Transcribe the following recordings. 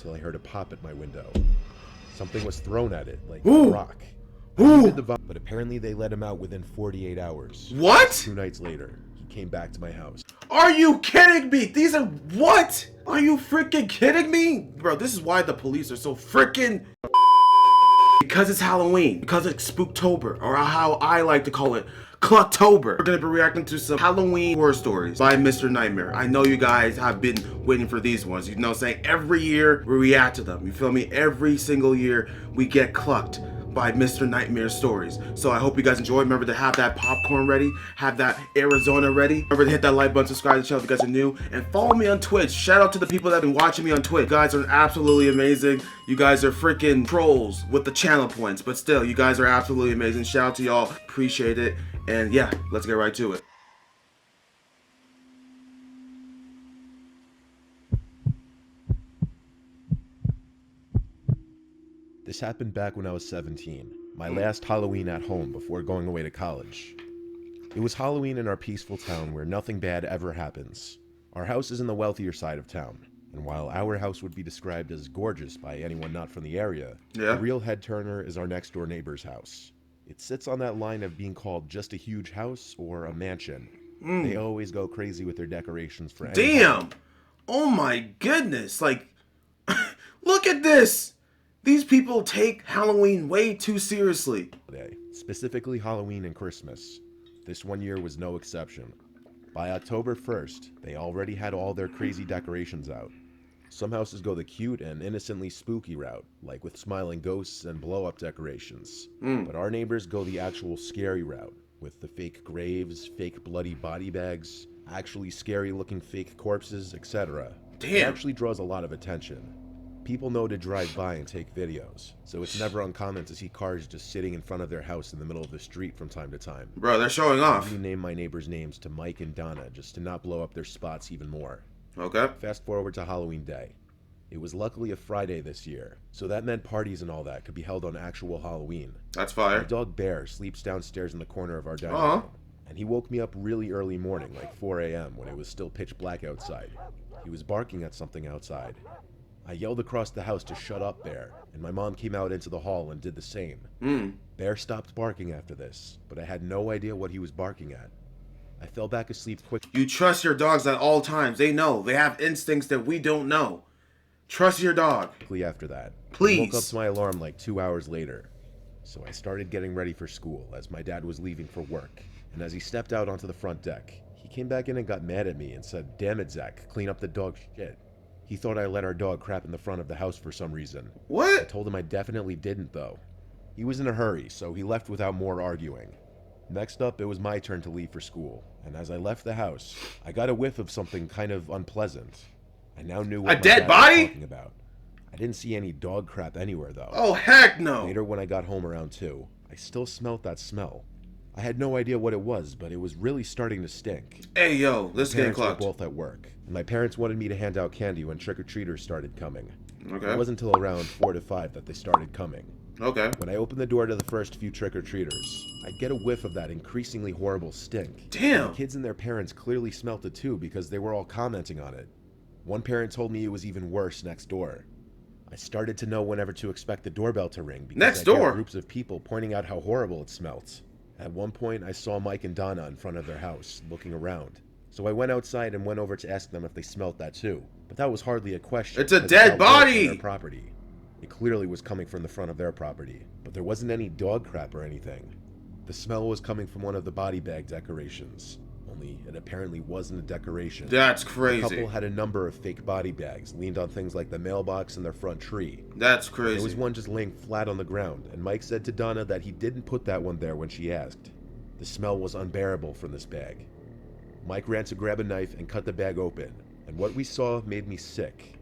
until I heard a pop at my window. Something was thrown at it, like Ooh. a rock. But apparently they let him out within 48 hours. What? 2 nights later, he came back to my house. Are you kidding me? These are what? Are you freaking kidding me? Bro, this is why the police are so freaking... Because it's Halloween. Because it's Spooktober. Or how I like to call it, Clucktober. We're gonna be reacting to some Halloween horror stories by Mr. Nightmare. I know you guys have been waiting for these ones. You know what I'm saying? Every year we react to them. You feel me? Every single year we get clucked by Mr. Nightmare stories. So I hope you guys enjoy. Remember to have that popcorn ready, have that Arizona ready. Remember to hit that like button, subscribe to the channel if you guys are new, and follow me on Twitch. Shout out to the people that have been watching me on Twitch. You guys are absolutely amazing. You guys are freaking trolls with the channel points, but still, you guys are absolutely amazing. Shout out to y'all, appreciate it. And yeah, let's get right to it. This happened back when I was 17, my last Halloween at home before going away to college. It was Halloween in our peaceful town where nothing bad ever happens. Our house is in the wealthier side of town, and while our house would be described as gorgeous by anyone not from the area, the real head turner is our next door neighbor's house. It sits on that line of being called just a huge house or a mansion. They always go crazy with their decorations for any Damn! Oh my goodness, like, look at this! These people take Halloween way too seriously. Specifically Halloween and Christmas. This one year was no exception. By October 1st, they already had all their crazy decorations out. Some houses go the cute and innocently spooky route, like with smiling ghosts and blow-up decorations. But our neighbors go the actual scary route, with the fake graves, fake bloody body bags, actually scary-looking fake corpses, etc. Damn. It actually draws a lot of attention. People know to drive by and take videos, so it's never uncommon to see cars just sitting in front of their house in the middle of the street from time to time. Bro, they're showing off. I name my neighbors' names to Mike and Donna just to not blow up their spots even more. Okay. Fast forward to Halloween Day. It was luckily a Friday this year, so that meant parties and all that could be held on actual Halloween. That's fire. My dog Bear sleeps downstairs in the corner of our dining room, and he woke me up really early morning, like 4 a.m. when it was still pitch black outside. He was barking at something outside. I yelled across the house to shut up, Bear, and my mom came out into the hall and did the same. Bear stopped barking after this, but I had no idea what he was barking at. I fell back asleep quick. You trust your dogs at all times. They know. They have instincts that we don't know. Trust your dog. After that, Please. I woke up to my alarm like 2 hours later. So I started getting ready for school as my dad was leaving for work. And as he stepped out onto the front deck, he came back in and got mad at me and said, "Damn it, Zach, clean up the dog shit." He thought I let our dog crap in the front of the house for some reason. What? I told him I definitely didn't, though. He was in a hurry, so he left without more arguing. Next up, it was my turn to leave for school, and as I left the house, I got a whiff of something kind of unpleasant. I now knew what A my dead dad body? was talking about. I didn't see any dog crap anywhere, though. Oh, heck no. Later, when I got home around 2, I still smelled that smell. I had no idea what it was, but it was really starting to stink. Hey, yo, let's get Parents were clocked. both at work, and my parents wanted me to hand out candy when trick-or-treaters started coming. Okay. It wasn't until around 4 to 5 that they started coming. Okay. When I opened the door to the first few trick-or-treaters, I'd get a whiff of that increasingly horrible stink. Damn. The kids and their parents clearly smelt it too because they were all commenting on it. One parent told me it was even worse next door. I started to know whenever to expect the doorbell to ring because Next I'd door? get groups of people pointing out how horrible it smelt. At one point, I saw Mike and Donna in front of their house, looking around. So I went outside and went over to ask them if they smelt that too. But that was hardly a question. It's a because dead smelled worse on body! their property. It clearly was coming from the front of their property, but there wasn't any dog crap or anything. The smell was coming from one of the body bag decorations. Only it apparently wasn't a decoration. That's The crazy. couple had a number of fake body bags leaned on things like the mailbox in their front tree. That's There was crazy. one just laying flat on the ground, and Mike said to Donna that he didn't put that one there when she asked. The smell was unbearable from this bag. Mike ran to grab a knife and cut the bag open, and what we saw made me sick.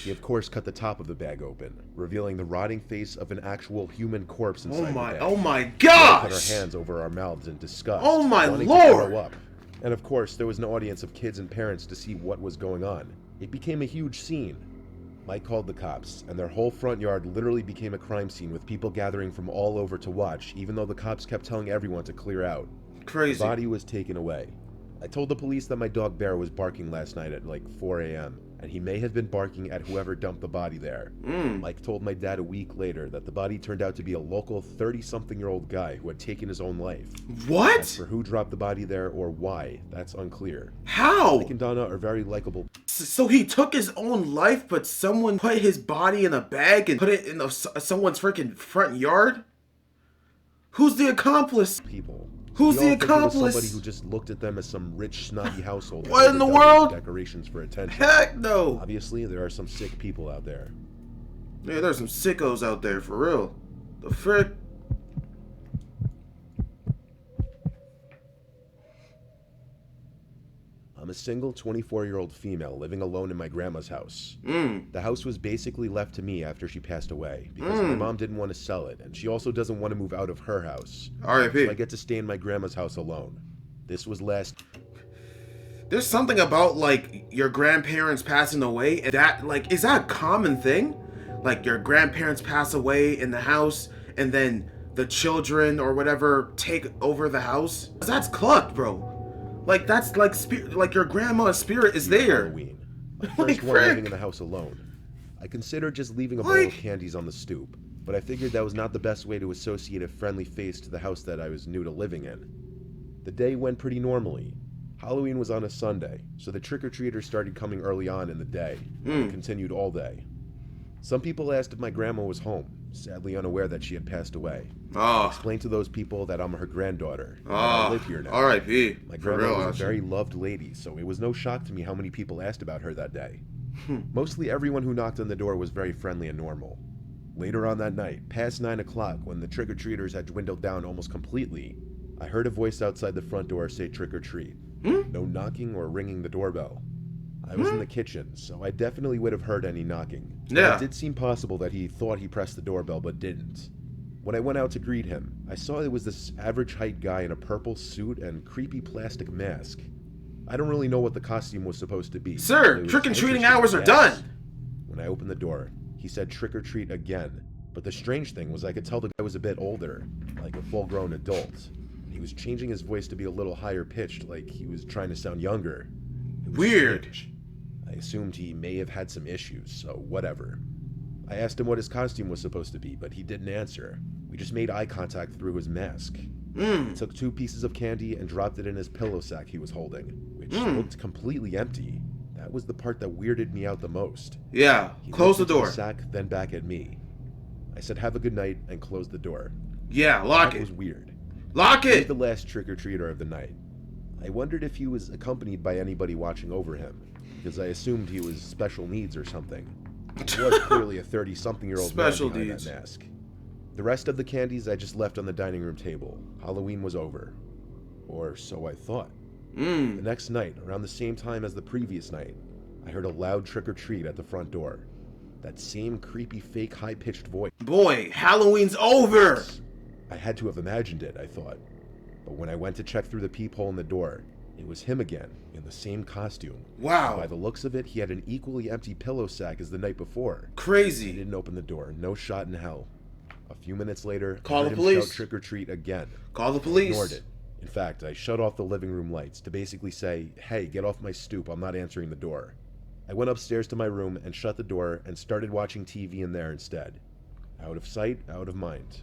He of course cut the top of the bag open, revealing the rotting face of an actual human corpse inside the bag. Oh my We gosh! put our hands over our mouths in disgust. Oh my wanting to lord! throw up. And of course, there was an audience of kids and parents to see what was going on. It became a huge scene. Mike called the cops, and their whole front yard literally became a crime scene with people gathering from all over to watch, even though the cops kept telling everyone to clear out. Crazy. The body was taken away. I told the police that my dog Bear was barking last night at like 4 a.m. and he may have been barking at whoever dumped the body there. Mike told my dad a week later that the body turned out to be a local 30-something-year-old guy who had taken his own life. What? As for who dropped the body there or why, that's unclear. How? Mike and Donna are very likable. So he took his own life, but someone put his body in a bag and put it in someone's freaking front yard? Who's the accomplice? People. Who's We all the think it was accomplice? somebody who just looked at them as some rich, snobby household. What in the decorated world? Decorations for attention. Heck no. Obviously, there are some sick people out there. Yeah, there's some sickos out there, for real. The frick? I'm a single 24-year-old female living alone in my grandma's house. The house was basically left to me after she passed away because my mom didn't want to sell it, and she also doesn't want to move out of her house. R.I.P. So I get to stay in my grandma's house alone. This was last... There's something about, like, your grandparents passing away, and that, like, is that a common thing? Like, your grandparents pass away in the house, and then the children or whatever take over the house? That's clucked, bro. Like, that's like like your grandma's spirit is there. Halloween. My Like, first one living frick. in the house alone. I considered just leaving a bowl of candies on the stoop, but I figured that was not the best way to associate a friendly face to the house that I was new to living in. The day went pretty normally. Halloween was on a Sunday, so the trick-or-treaters started coming early on in the day and continued all day. Some people asked if my grandma was home, sadly unaware that she had passed away. I explained to those people that I'm her granddaughter, and that I live here now. R.I.P. My grandma was a very loved lady, so it was no shock to me how many people asked about her that day. Mostly everyone who knocked on the door was very friendly and normal. Later on that night, past 9 o'clock, when the trick-or-treaters had dwindled down almost completely, I heard a voice outside the front door say trick or treat. No knocking or ringing the doorbell. I was in the kitchen, so I definitely would have heard any knocking. Yeah. It did seem possible that he thought he pressed the doorbell but didn't. When I went out to greet him, I saw it was this average height guy in a purple suit and creepy plastic mask. I don't really know what the costume was supposed to be. Sir, but it was trick-and-treating interesting, hours are yes. done. When I opened the door, he said trick or treat again. But the strange thing was I could tell the guy was a bit older, like a full-grown adult. He was changing his voice to be a little higher pitched, like he was trying to sound younger. It was Weird. strange. I assumed he may have had some issues, so whatever. I asked him what his costume was supposed to be, but he didn't answer. We just made eye contact through his mask. He took 2 pieces of candy and dropped it in his pillow sack he was holding, which looked completely empty. That was the part that weirded me out the most. Yeah, He close the looked into door. sack, then back at me. I said, "Have a good night," and closed the door. Yeah, lock That it. was weird. Lock He was it. the last trick-or-treater of the night. I wondered if he was accompanied by anybody watching over him, because I assumed he was special needs or something. He was clearly a 30-something-year-old man Special behind needs. that mask. The rest of the candies I just left on the dining room table. Halloween was over. Or so I thought. The next night, around the same time as the previous night, I heard a loud trick-or-treat at the front door. That same creepy, fake, high-pitched voice. Boy, Halloween's over. I had to have imagined it, I thought. But when I went to check through the peephole in the door, it was him again, in the same costume. Wow. By the looks of it, he had an equally empty pillow sack as the night before. He Crazy. didn't open the door. No shot in hell. A few minutes later, Call I the heard police. him shout trick or treat again. Call the I police. ignored it. In fact, I shut off the living room lights to basically say, "Hey, get off my stoop, I'm not answering the door." I went upstairs to my room and shut the door and started watching TV in there instead. Out of sight, out of mind.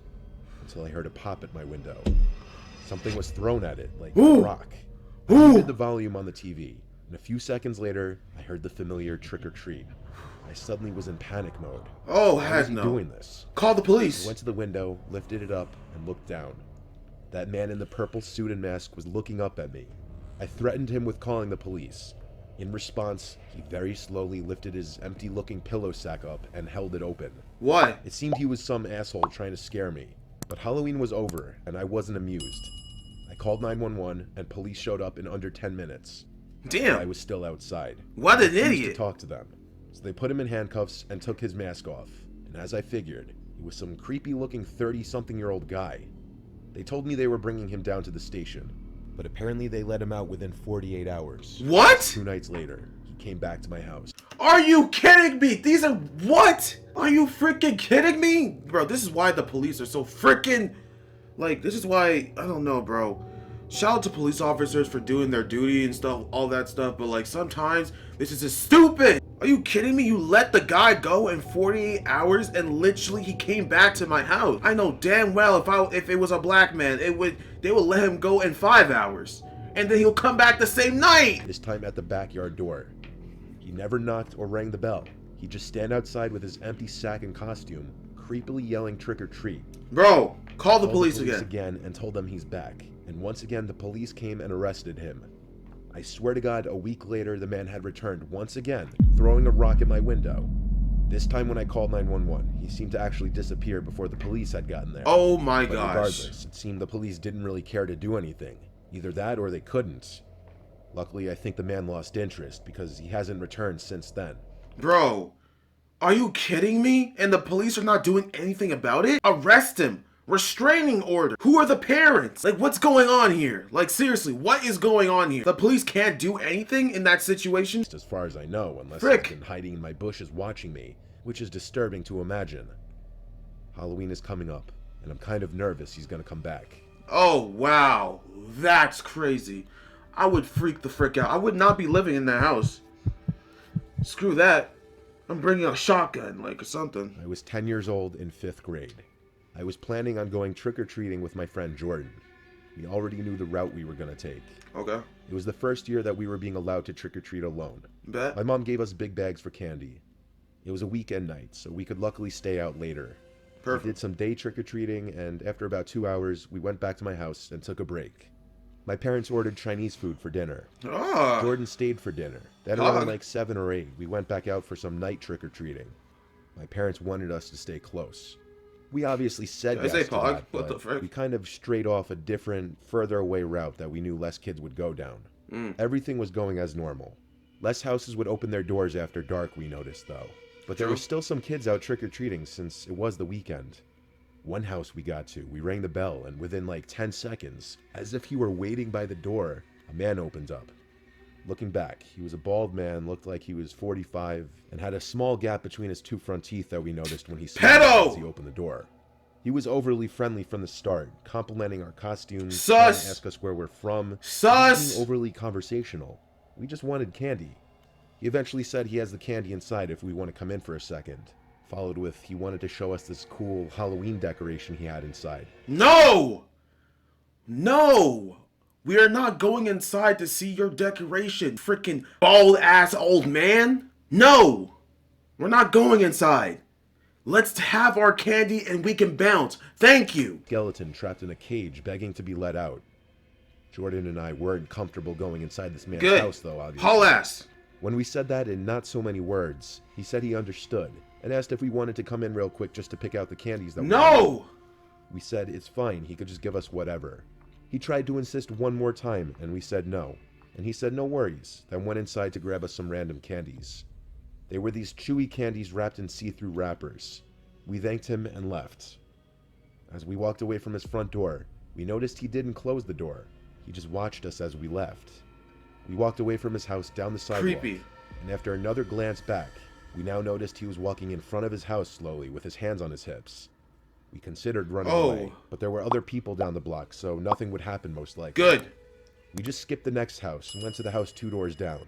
Until I heard a pop at my window. Something was thrown at it, like a rock. I muted the volume on the TV, and a few seconds later, I heard the familiar trick or treat. I suddenly was in panic mode. Oh, Why was heck he no. doing this? Call the I police. went to the window, lifted it up, and looked down. That man in the purple suit and mask was looking up at me. I threatened him with calling the police. In response, he very slowly lifted his empty-looking pillow sack up and held it open. What? It seemed he was some asshole trying to scare me, but Halloween was over, and I wasn't amused. I called 911, and police showed up in under 10 minutes. I Damn. was still outside. What an I refused idiot. to talk to them. So they put him in handcuffs and took his mask off. And as I figured, he was some creepy-looking 30-something-year-old guy. They told me they were bringing him down to the station, but apparently they let him out within 48 hours. What? 2 nights later, he came back to my house. Are you kidding me? These are what? Are you freaking kidding me? Bro, this is why the police are so freaking... Like, this is why... I don't know, bro. shout out to police officers for doing their duty and stuff, all that stuff, but like sometimes this is just stupid. Are you kidding me? You let the guy go in 48 hours and literally he came back to my house. I know damn well if it was a black man, they would let him go in 5 hours. And then he'll come back the same night. This time at the backyard door. He never knocked or rang the bell. He'd just stand outside with his empty sack and costume, creepily yelling trick or treat. Bro, call the police again and told them he's back. And once again the police came and arrested him. I swear to God, a week later the man had returned once again, throwing a rock at my window. This time when I called 911, he seemed to actually disappear before the police had gotten there. Oh my But gosh. regardless, it seemed the police didn't really care to do anything. Either that or they couldn't. Luckily, I think the man lost interest because he hasn't returned since then. Bro, are you kidding me? And the police are not doing anything about it? Arrest him. Restraining order. Who are the parents? Like, what's going on here? Like, seriously, what is going on here? The police can't do anything in that situation? Just as far as I know, unless Frick. he's been hiding in my bushes watching me, which is disturbing to imagine. Halloween is coming up, and I'm kind of nervous he's gonna come back. Oh, wow. That's crazy. I would freak the frick out. I would not be living in that house. Screw that. I'm bringing a shotgun, like, or something. I was 10 years old in 5th grade. I was planning on going trick-or-treating with my friend Jordan. We already knew the route we were gonna take. Okay. It was the first year that we were being allowed to trick-or-treat alone. Bet. My mom gave us big bags for candy. It was a weekend night, so we could luckily stay out later. Perfect. We did some day trick-or-treating, and after about 2 hours, we went back to my house and took a break. My parents ordered Chinese food for dinner. Ah. Jordan stayed for dinner. Then around like 7 or 8, we went back out for some night trick-or-treating. My parents wanted us to stay close. We obviously said yes to that, What the but frick? we kind of strayed off a different, further away route that we knew less kids would go down. Everything was going as normal. Less houses would open their doors after dark, we noticed, though. But there were still some kids out trick-or-treating since it was the weekend. One house we got to, we rang the bell, and within like 10 seconds, as if he were waiting by the door, a man opened up. Looking back, he was a bald man, looked like he was 45, and had a small gap between his 2 front teeth that we noticed when he smiled as he opened the door. He was overly friendly from the start, complimenting our costumes, trying to ask us where we're from, being overly conversational. We just wanted candy. He eventually said he has the candy inside if we want to come in for a second, followed with he wanted to show us this cool Halloween decoration he had inside. No! No! We are not going inside to see your decoration, freaking bald-ass old man. No! We're not going inside. Let's have our candy and we can bounce. Thank you. Skeleton trapped in a cage begging to be let out. Jordan and I weren't comfortable going inside this man's house, though, obviously. Haul ass. When we said that in not so many words, he said he understood and asked if we wanted to come in real quick just to pick out the candies that we wanted. We said it's fine, he could just give us whatever. He tried to insist one more time, and we said no. And he said no worries, then went inside to grab us some random candies. They were these chewy candies wrapped in see-through wrappers. We thanked him and left. As we walked away from his front door, we noticed he didn't close the door. He just watched us as we left. We walked away from his house down the sidewalk. Creepy. And after another glance back, we now noticed he was walking in front of his house slowly with his hands on his hips. We considered running away, but there were other people down the block, so nothing would happen most likely. Good. We just skipped the next house and went to the house 2 doors down.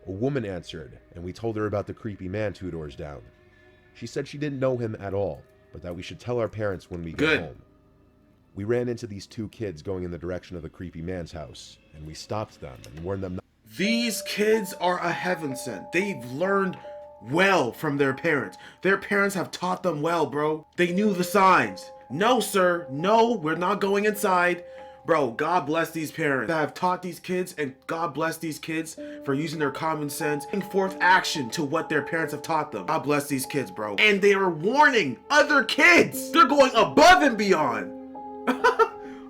A woman answered, and we told her about the creepy man 2 doors down. She said she didn't know him at all, but that we should tell our parents when we get home. We ran into these 2 kids going in the direction of the creepy man's house, and we stopped them and warned them not. These kids are a heaven sent. They've learned well from their parents. Their parents have taught them well, bro. They knew the signs. No, sir. No, we're not going inside. Bro, God bless these parents that have taught these kids, and God bless these kids for using their common sense and forth action to what their parents have taught them. God bless these kids, bro. And they are warning other kids. They're going above and beyond.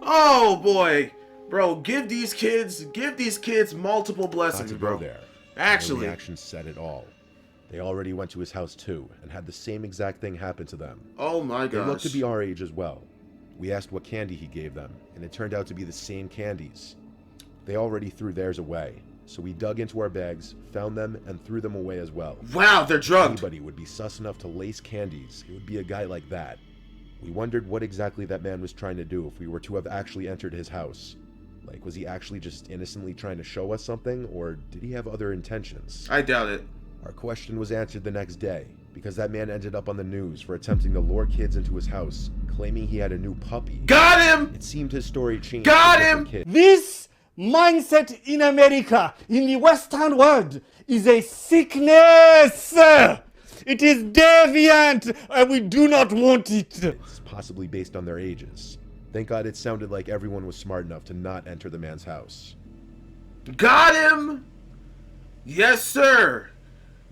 Oh boy. Bro, give these kids multiple blessings, bro. There. Actually. The reaction said it all. They already went to his house too, and had the same exact thing happen to them. Oh my gosh. They looked to be our age as well. We asked what candy he gave them, and it turned out to be the same candies. They already threw theirs away, so we dug into our bags, found them, and threw them away as well. Wow, they're drugged. If anybody would be sus enough to lace candies, it would be a guy like that. We wondered what exactly that man was trying to do if we were to have actually entered his house. Like, was he actually just innocently trying to show us something, or did he have other intentions? I doubt it. Our question was answered the next day, because that man ended up on the news for attempting to lure kids into his house, claiming he had a new puppy. Got him! It seemed his story changed. Got for him! different kids. This mindset in America, in the Western world, is a sickness. It is deviant, and we do not want it. It's possibly based on their ages. Thank God it sounded like everyone was smart enough to not enter the man's house. Got him! Yes, sir.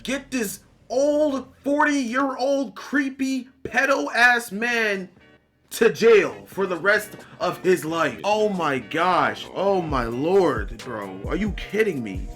Get this old 40-year-old creepy pedo-ass man to jail for the rest of his life. Oh my gosh. Oh my lord, bro. Are you kidding me?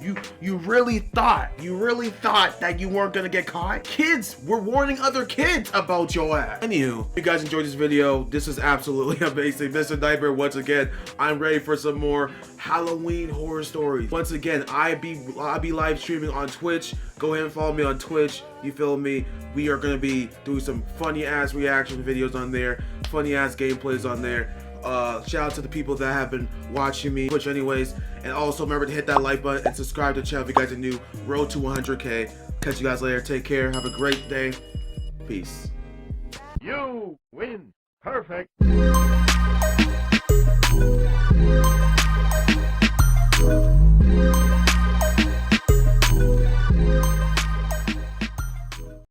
You really thought that you weren't gonna get caught? Kids were warning other kids about your ass. Anywho, if you guys enjoyed this video, this is absolutely amazing. Mr. Nightmare, once again, I'm ready for some more Halloween horror stories. Once again, I'll be live streaming on Twitch. Go ahead and follow me on Twitch. You feel me? We are gonna be doing some funny ass reaction videos on there, funny ass gameplays on there. Shout out to the people that have been watching me Twitch anyways, and also remember to hit that like button and subscribe to the channel if you guys are new. Road to 100K. Catch you guys later. Take care. Have a great day. Peace. You win. Perfect.